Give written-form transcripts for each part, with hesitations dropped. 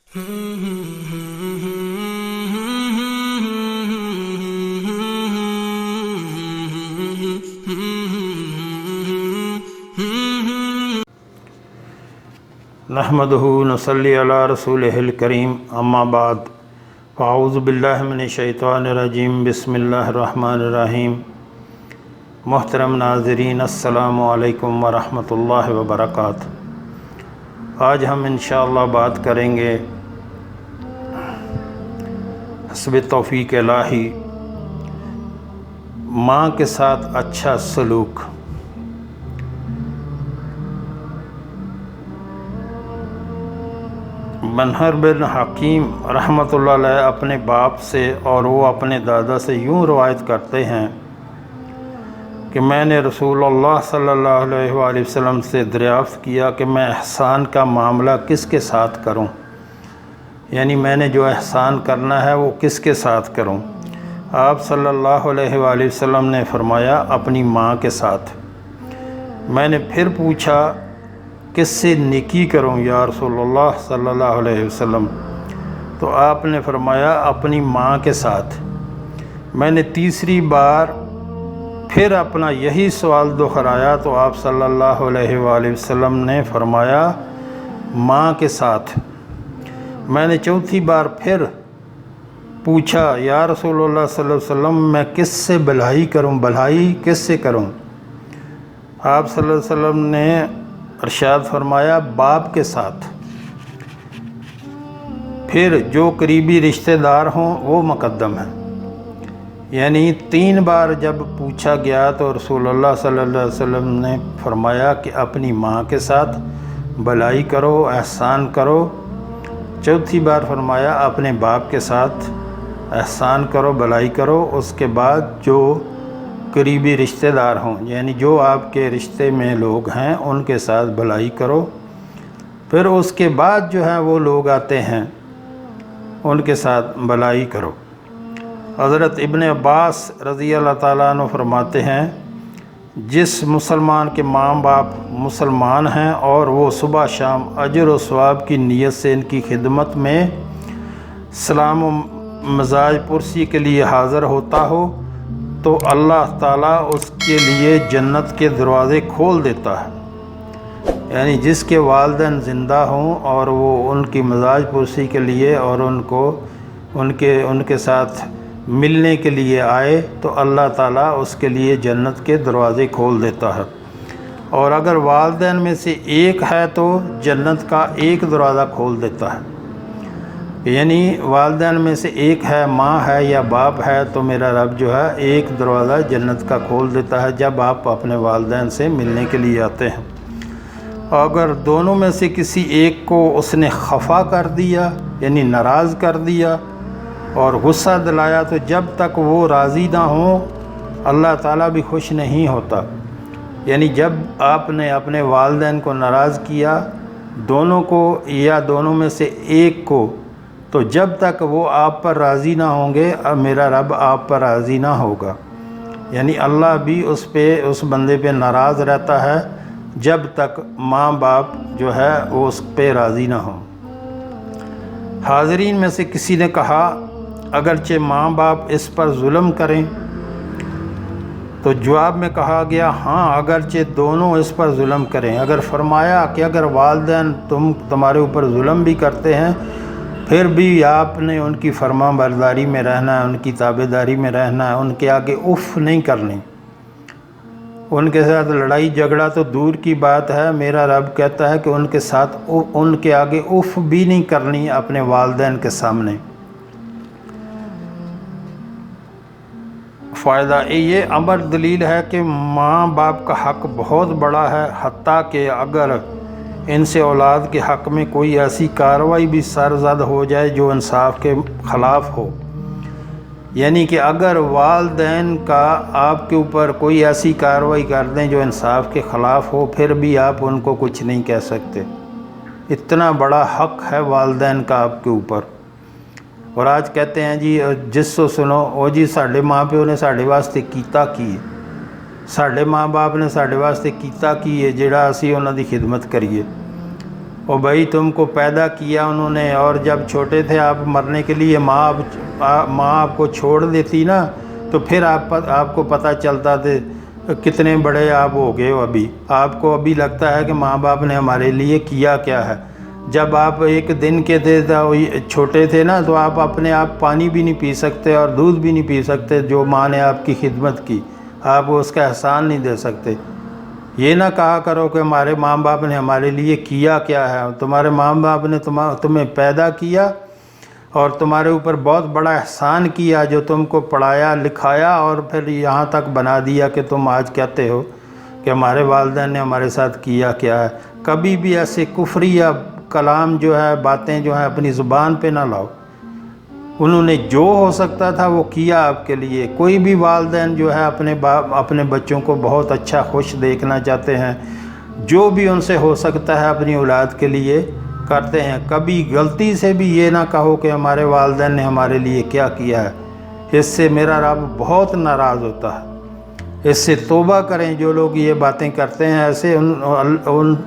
نحمدہ نصلی علی رسولہ الکریم، اما بعد، فاعوذ باللہ من الشیطان الرجیم، بسم اللہ الرحمن الرحیم۔ محترم ناظرین، السلام علیکم ورحمۃ اللہ وبرکاتہ۔ آج ہم انشاءاللہ بات کریں گے حسب توفیق الہی ماں کے ساتھ اچھا سلوک۔ منہر بن حکیم رحمۃ اللہ علیہ اپنے باپ سے اور وہ اپنے دادا سے یوں روایت کرتے ہیں کہ میں نے رسول اللہ صلی اللہ علیہ وآلہ وسلم سے دریافت کیا کہ میں احسان کا معاملہ کس کے ساتھ کروں، یعنی میں نے جو احسان کرنا ہے وہ کس کے ساتھ کروں۔ آپ صلی اللہ علیہ وآلہ وسلم نے فرمایا اپنی ماں کے ساتھ۔ میں نے پھر پوچھا کس سے نیکی کروں یا رسول اللہ صلی اللہ علیہ وسلم، تو آپ نے فرمایا اپنی ماں کے ساتھ۔ میں نے تیسری بار پھر اپنا یہی سوال دہرایا تو آپ صلی اللہ علیہ وآلہ وسلم نے فرمایا ماں کے ساتھ۔ میں نے چوتھی بار پھر پوچھا یا رسول اللہ صلی اللہ علیہ وسلم میں کس سے بھلائی کروں، بھلائی کس سے کروں؟ آپ صلی اللہ علیہ وسلم نے ارشاد فرمایا باپ کے ساتھ، پھر جو قریبی رشتہ دار ہوں وہ مقدم ہے۔ یعنی 3 بار جب پوچھا گیا تو رسول اللہ صلی اللہ علیہ وسلم نے فرمایا کہ اپنی ماں کے ساتھ بھلائی کرو، احسان کرو۔ چوتھی بار فرمایا اپنے باپ کے ساتھ احسان کرو، بھلائی کرو۔ اس کے بعد جو قریبی رشتہ دار ہوں، یعنی جو آپ کے رشتے میں لوگ ہیں ان کے ساتھ بھلائی کرو۔ پھر اس کے بعد جو ہے وہ لوگ آتے ہیں ان کے ساتھ بھلائی کرو۔ حضرت ابن عباس رضی اللہ تعالیٰ عنہ فرماتے ہیں جس مسلمان کے ماں باپ مسلمان ہیں اور وہ صبح شام اجر و ثواب کی نیت سے ان کی خدمت میں سلام و مزاج پرسی کے لیے حاضر ہوتا ہو تو اللہ تعالیٰ اس کے لیے جنت کے دروازے کھول دیتا ہے۔ یعنی جس کے والدین زندہ ہوں اور وہ ان کی مزاج پرسی کے لیے اور ان کے ساتھ ملنے کے لیے آئے تو اللہ تعالیٰ اس کے لیے جنت کے دروازے کھول دیتا ہے۔ اور اگر والدین میں سے ایک ہے تو جنت کا ایک دروازہ کھول دیتا ہے۔ یعنی والدین میں سے ایک ہے، ماں ہے یا باپ ہے، تو میرا رب جو ہے ایک دروازہ جنت کا کھول دیتا ہے جب آپ اپنے والدین سے ملنے کے لیے آتے ہیں۔ اگر دونوں میں سے کسی ایک کو اس نے خفا کر دیا، یعنی ناراض کر دیا اور غصہ دلایا، تو جب تک وہ راضی نہ ہوں اللہ تعالیٰ بھی خوش نہیں ہوتا۔ یعنی جب آپ نے اپنے والدین کو ناراض کیا، دونوں کو یا دونوں میں سے ایک کو، تو جب تک وہ آپ پر راضی نہ ہوں گے میرا رب آپ پر راضی نہ ہوگا۔ یعنی اللہ بھی اس بندے پہ ناراض رہتا ہے جب تک ماں باپ جو ہے وہ اس پہ راضی نہ ہوں۔ حاضرین میں سے کسی نے کہا اگرچہ ماں باپ اس پر ظلم کریں، تو جواب میں کہا گیا ہاں اگرچہ دونوں اس پر ظلم کریں۔ اگر فرمایا کہ اگر والدین تمہارے اوپر ظلم بھی کرتے ہیں پھر بھی آپ نے ان کی فرما برداری میں رہنا ہے، ان کی تابع داری میں رہنا ہے، ان کے آگے اف نہیں کرنی، ان کے ساتھ لڑائی جھگڑا تو دور کی بات ہے، میرا رب کہتا ہے کہ ان کے ساتھ ان کے آگے اف بھی نہیں کرنی اپنے والدین کے سامنے۔ فائدہ یہ امر دلیل ہے کہ ماں باپ کا حق بہت بڑا ہے، حتیٰ کہ اگر ان سے اولاد کے حق میں کوئی ایسی کارروائی بھی سرزد ہو جائے جو انصاف کے خلاف ہو، یعنی کہ اگر والدین کا آپ کے اوپر کوئی ایسی کارروائی کر دیں جو انصاف کے خلاف ہو، پھر بھی آپ ان کو کچھ نہیں کہہ سکتے۔ اتنا بڑا حق ہے والدین کا آپ کے اوپر۔ اور آج کہتے ہیں جی جس کو سنو او جی ساڈے ماں پیو نے ساڈے واسطے کیتا کی ہے، ساڈے ماں باپ نے ساڈے واسطے کیتا کی ہے جڑا اسی انہاں دی خدمت کریے۔ اور بھائی تم کو پیدا کیا انہوں نے، اور جب چھوٹے تھے آپ مرنے کے لیے ماں آپ کو چھوڑ دیتی نا، تو پھر آپ کو پتہ چلتا تھے کتنے بڑے آپ ہو گئے ہو۔ ابھی آپ کو ابھی لگتا ہے کہ ماں باپ نے ہمارے لیے کیا کیا ہے۔ جب آپ ایک دن کے تھے چھوٹے تھے نا، تو آپ اپنے آپ پانی بھی نہیں پی سکتے اور دودھ بھی نہیں پی سکتے، جو ماں نے آپ کی خدمت کی آپ اس کا احسان نہیں دے سکتے۔ یہ نہ کہا کرو کہ ہمارے ماں باپ نے ہمارے لیے کیا کیا ہے۔ تمہارے ماں باپ نے تمہیں پیدا کیا اور تمہارے اوپر بہت بڑا احسان کیا، جو تم کو پڑھایا لکھایا اور پھر یہاں تک بنا دیا کہ تم آج کہتے ہو کہ ہمارے والدین نے ہمارے ساتھ کیا کیا ہے۔ کبھی بھی ایسے کفری یا کلام جو ہے، باتیں جو ہیں اپنی زبان پہ نہ لاؤ۔ انہوں نے جو ہو سکتا تھا وہ کیا آپ کے لیے۔ کوئی بھی والدین جو ہے اپنے بچوں کو بہت اچھا خوش دیکھنا چاہتے ہیں، جو بھی ان سے ہو سکتا ہے اپنی اولاد کے لیے کرتے ہیں۔ کبھی غلطی سے بھی یہ نہ کہو کہ ہمارے والدین نے ہمارے لیے کیا کیا ہے، اس سے میرا رب بہت ناراض ہوتا ہے۔ اس سے توبہ کریں۔ جو لوگ یہ باتیں کرتے ہیں ایسے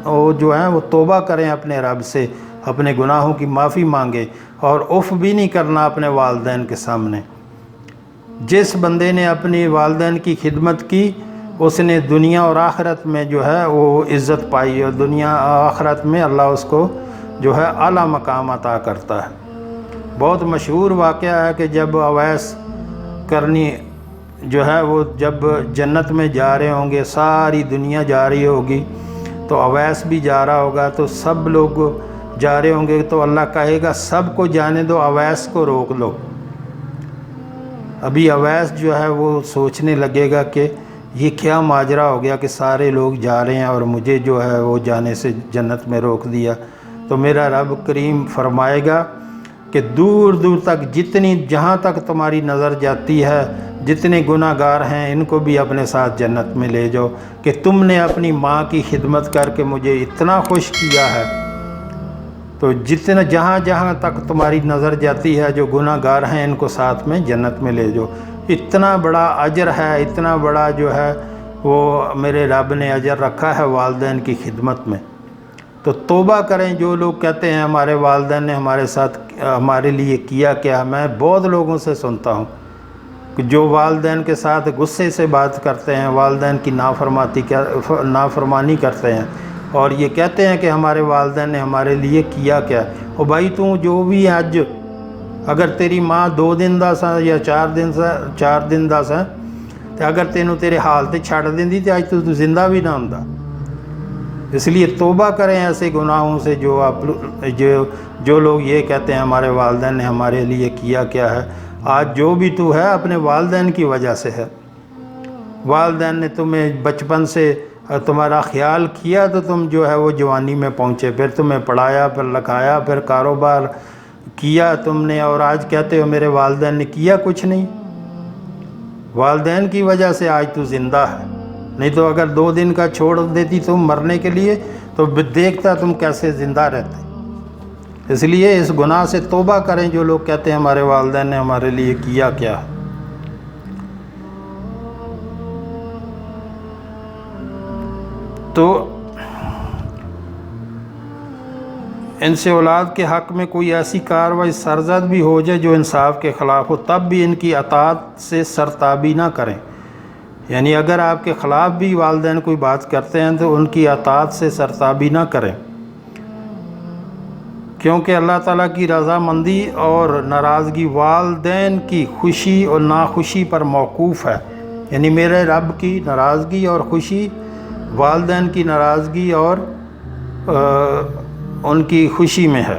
وہ جو ہیں وہ توبہ کریں اپنے رب سے، اپنے گناہوں کی معافی مانگیں، اور اف بھی نہیں کرنا اپنے والدین کے سامنے۔ جس بندے نے اپنی والدین کی خدمت کی، اس نے دنیا اور آخرت میں جو ہے وہ عزت پائی، اور دنیا آخرت میں اللہ اس کو جو ہے اعلیٰ مقام عطا کرتا ہے۔ بہت مشہور واقعہ ہے کہ جب اویس کرنی جو ہے وہ جب جنت میں جا رہے ہوں گے، ساری دنیا جا رہی ہوگی، تو اویس بھی جا رہا ہوگا، تو سب لوگ جا رہے ہوں گے، تو اللہ کہے گا سب کو جانے دو، اویس کو روک لو۔ ابھی اویس جو ہے وہ سوچنے لگے گا کہ یہ کیا ماجرا ہو گیا کہ سارے لوگ جا رہے ہیں اور مجھے جو ہے وہ جانے سے جنت میں روک دیا۔ تو میرا رب کریم فرمائے گا کہ دور دور تک جہاں تک تمہاری نظر جاتی ہے، جتنے گناہ گار ہیں ان کو بھی اپنے ساتھ جنت میں لے جاؤ، کہ تم نے اپنی ماں کی خدمت کر کے مجھے اتنا خوش کیا ہے۔ تو جہاں تک تمہاری نظر جاتی ہے جو گناہ گار ہیں ان کو ساتھ میں جنت میں لے جاؤ۔ اتنا بڑا اجر ہے، اتنا بڑا جو ہے وہ میرے رب نے اجر رکھا ہے والدین کی خدمت میں۔ تو توبہ کریں جو لوگ کہتے ہیں ہمارے والدین نے ہمارے لیے کیا کیا۔ میں بہت لوگوں سے سنتا ہوں کہ جو والدین کے ساتھ غصے سے بات کرتے ہیں، والدین کی نافرمانی کرتے ہیں، اور یہ کہتے ہیں کہ ہمارے والدین نے ہمارے لیے کیا کیا۔ اور بھائی تو جو بھی اج اگر تیری ماں 2 دن دا سا یا 4 دن دا سا، تو اگر تینوں تیرے حال تے چھڑ دیندی تو اج تو زندہ بھی نہ ہوندا۔ اس لیے توبہ کریں ایسے گناہوں سے جو لوگ یہ کہتے ہیں ہمارے والدین نے ہمارے لیے کیا کیا ہے۔ آج جو بھی تو ہے اپنے والدین کی وجہ سے ہے۔ والدین نے تمہیں بچپن سے تمہارا خیال کیا تو تم جو ہے وہ جوانی میں پہنچے، پھر تمہیں پڑھایا، پھر لکھایا، پھر کاروبار کیا تم نے، اور آج کہتے ہو میرے والدین نے کیا کچھ نہیں۔ والدین کی وجہ سے آج تو زندہ ہے، نہیں تو اگر 2 دن کا چھوڑ دیتی تم مرنے کے لیے تو دیکھتا تم کیسے زندہ رہتے۔ اس لیے اس گناہ سے توبہ کریں جو لوگ کہتے ہیں ہمارے والدین نے ہمارے لیے کیا کیا ہے۔ تو ان سے اولاد کے حق میں کوئی ایسی کارروائی سرزد بھی ہو جائے جو انصاف کے خلاف ہو، تب بھی ان کی اطاعت سے سرتابی نہ کریں۔ یعنی اگر آپ کے خلاف بھی والدین کوئی بات کرتے ہیں تو ان کی اطاعت سے سرتابی نہ کریں، کیونکہ اللہ تعالیٰ کی رضامندی اور ناراضگی والدین کی خوشی اور ناخوشی پر موقوف ہے۔ یعنی میرے رب کی ناراضگی اور خوشی والدین کی ناراضگی اور ان کی خوشی میں ہے۔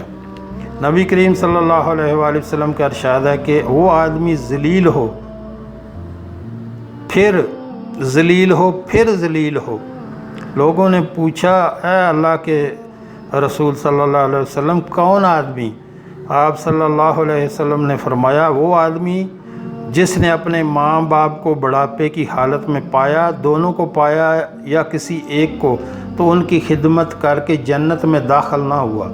نبی کریم صلی اللہ علیہ وآلہ وسلم کا ارشاد ہے کہ وہ آدمی ذلیل ہو پھر ذلیل ہو۔ لوگوں نے پوچھا اے اللہ کے رسول صلی اللہ علیہ وسلم کون آدمی؟ آپ صلی اللہ علیہ وسلم نے فرمایا وہ آدمی جس نے اپنے ماں باپ کو بڑھاپے کی حالت میں پایا، دونوں کو پایا یا کسی ایک کو، تو ان کی خدمت کر کے جنت میں داخل نہ ہوا۔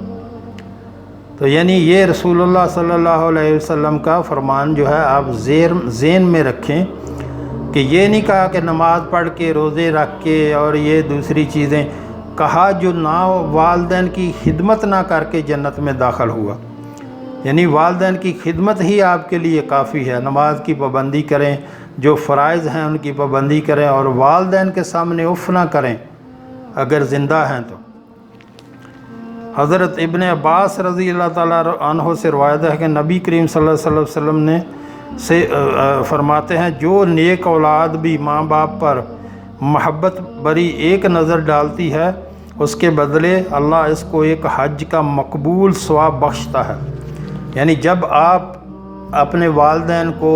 تو یعنی یہ رسول اللہ صلی اللہ علیہ وسلم کا فرمان جو ہے آپ ذہن میں رکھیں کہ یہ نہیں کہا کہ نماز پڑھ کے، روزے رکھ کے اور یہ دوسری چیزیں کہا جو نہ والدین کی خدمت نہ کر کے جنت میں داخل ہوا، یعنی والدین کی خدمت ہی آپ کے لیے کافی ہے۔ نماز کی پابندی کریں، جو فرائض ہیں ان کی پابندی کریں، اور والدین کے سامنے اف نہ کریں اگر زندہ ہیں تو۔ حضرت ابن عباس رضی اللہ تعالیٰ عنہ سے روایت ہے کہ نبی کریم صلی اللہ علیہ وسلم نے فرماتے ہیں جو نیک اولاد بھی ماں باپ پر محبت بری ایک نظر ڈالتی ہے، اس کے بدلے اللہ اس کو ایک حج کا مقبول ثواب بخشتا ہے۔ یعنی جب آپ اپنے والدین کو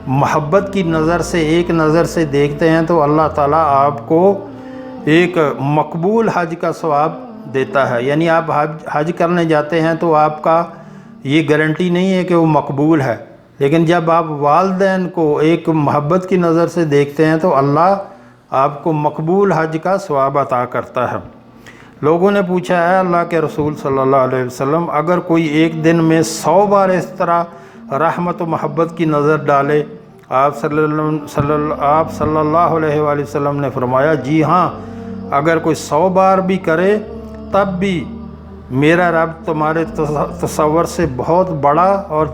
محبت کی نظر سے، ایک نظر سے دیکھتے ہیں تو اللہ تعالیٰ آپ کو ایک مقبول حج کا ثواب دیتا ہے۔ یعنی آپ حج کرنے جاتے ہیں تو آپ کا یہ گارنٹی نہیں ہے کہ وہ مقبول ہے، لیکن جب آپ والدین کو ایک محبت کی نظر سے دیکھتے ہیں تو اللہ آپ کو مقبول حج کا ثواب عطا کرتا ہے۔ لوگوں نے پوچھا ہے اللہ کے رسول صلی اللہ علیہ وسلم، اگر کوئی ایک دن میں 100 بار اس طرح رحمت و محبت کی نظر ڈالے؟ آپ صلی اللہ علیہ وآلہ وسلم نے فرمایا جی ہاں، اگر کوئی 100 بار بھی کرے تب بھی میرا رب تمہارے تصور سے بہت بڑا اور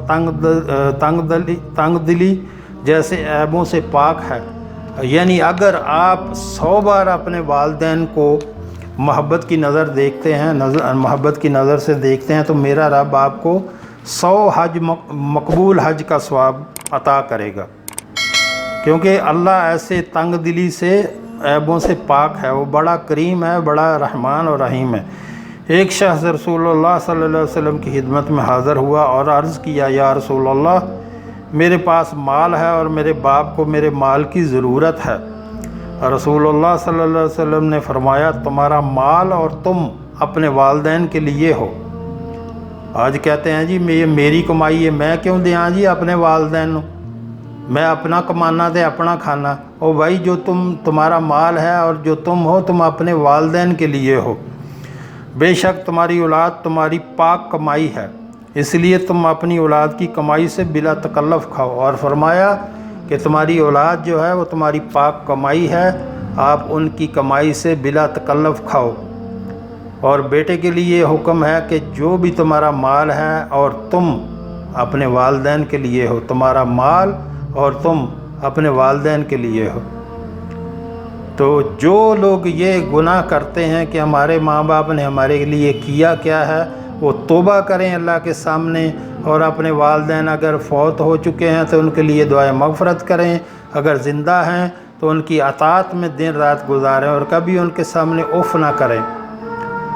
تنگ دلی جیسے عیبوں سے پاک ہے۔ یعنی اگر آپ 100 بار اپنے والدین کو محبت کی نظر دیکھتے ہیں، محبت کی نظر سے دیکھتے ہیں، تو میرا رب آپ کو 100 مقبول حج کا ثواب عطا کرے گا، کیونکہ اللہ ایسے تنگ دلی سے، عیبوں سے پاک ہے، وہ بڑا کریم ہے، بڑا رحمان اور رحیم ہے۔ ایک شخص رسول اللہ صلی اللہ علیہ وسلم کی خدمت میں حاضر ہوا اور عرض کیا یا رسول اللہ، میرے پاس مال ہے اور میرے باپ کو میرے مال کی ضرورت ہے۔ رسول اللہ صلی اللہ علیہ وسلم نے فرمایا تمہارا مال اور تم اپنے والدین کے لیے ہو۔ آج کہتے ہیں جی یہ میری کمائی ہے، میں کیوں دیاں جی اپنے والدین، میں اپنا کمانا تے اپنا کھانا۔ او بھائی جو تمہارا مال ہے اور جو تم ہو، تم اپنے والدین کے لیے ہو۔ بے شک تمہاری اولاد تمہاری پاک کمائی ہے، اس لیے تم اپنی اولاد کی کمائی سے بلا تکلف کھاؤ۔ اور فرمایا کہ تمہاری اولاد جو ہے وہ تمہاری پاک کمائی ہے، آپ ان کی کمائی سے بلا تکلف کھاؤ۔ اور بیٹے کے لیے حکم ہے کہ جو بھی تمہارا مال ہے اور تم اپنے والدین کے لیے ہو، تمہارا مال اور تم اپنے والدین کے لیے ہو۔ تو جو لوگ یہ گناہ کرتے ہیں کہ ہمارے ماں باپ نے ہمارے لیے کیا کیا ہے، وہ توبہ کریں اللہ کے سامنے، اور اپنے والدین اگر فوت ہو چکے ہیں تو ان کے لیے دعائے مغفرت کریں، اگر زندہ ہیں تو ان کی اطاعت میں دن رات گزاریں اور کبھی ان کے سامنے اف نہ کریں،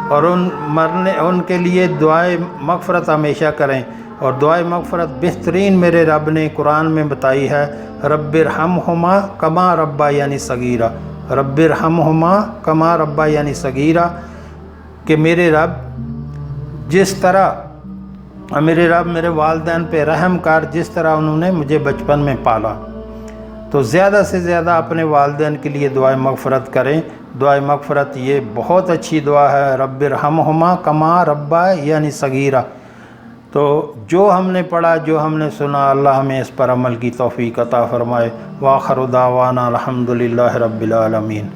اور ان کے لیے دعائے مغفرت ہمیشہ کریں۔ اور دعائے مغفرت بہترین میرے رب نے قرآن میں بتائی ہے، رب ارحمہما کما ربیانی صغیرا، رب ارحمہما کما ربیانی صغیرا، کہ میرے رب جس طرح میرے والدین پہ رحم کر جس طرح انہوں نے مجھے بچپن میں پالا۔ تو زیادہ سے زیادہ اپنے والدین کے لیے دعائے مغفرت کریں۔ دعائے مغفرت یہ بہت اچھی دعا ہے، رب ارحمہما کما ربیانی صغیرا۔ تو جو ہم نے پڑھا، جو ہم نے سنا، اللہ ہمیں اس پر عمل کی توفیق عطا فرمائے۔ وآخر دعوانا الحمدللہ رب العالمین۔